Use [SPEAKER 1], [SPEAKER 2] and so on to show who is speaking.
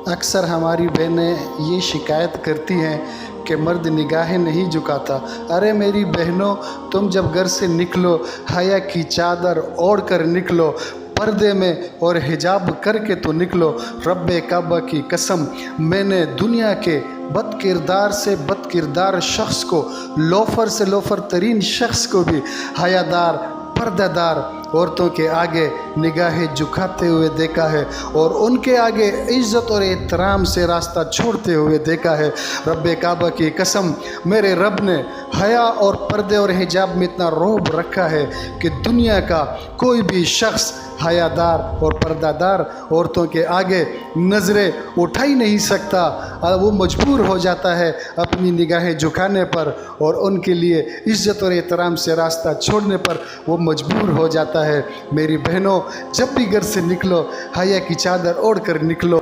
[SPEAKER 1] अक्सर हमारी बहनें ये शिकायत करती हैं कि मर्द निगाहें नहीं झुकाता। अरे मेरी बहनों, तुम जब घर से निकलो हया की चादर ओढ़ कर निकलो, पर्दे में और हिजाब करके तो निकलो। रब्बे काबा की कसम, मैंने दुनिया के बद किरदार से बद किरदार शख्स को, लोफर से लोफर तरीन शख्स को भी हयादार पर्दादार औरतों के आगे निगाहें झुकाते हुए देखा है और उनके आगे इज़्ज़त और एहतराम से रास्ता छोड़ते हुए देखा है। रब्बे काबा की कसम, मेरे रब ने हया और पर्दे और हिजाब में इतना रोब रखा है कि दुनिया का कोई भी शख्स हयादार और पर्दादार औरतों के आगे नज़रें उठा ही नहीं सकता। वो मजबूर हो जाता है अपनी निगाहें झुकाने पर और उनके लिए इज़्ज़त और एहतराम से रास्ता छोड़ने पर वो मजबूर हो जाता है। मेरी बहनों, जब भी घर से निकलो हया की चादर ओढ़ कर निकलो।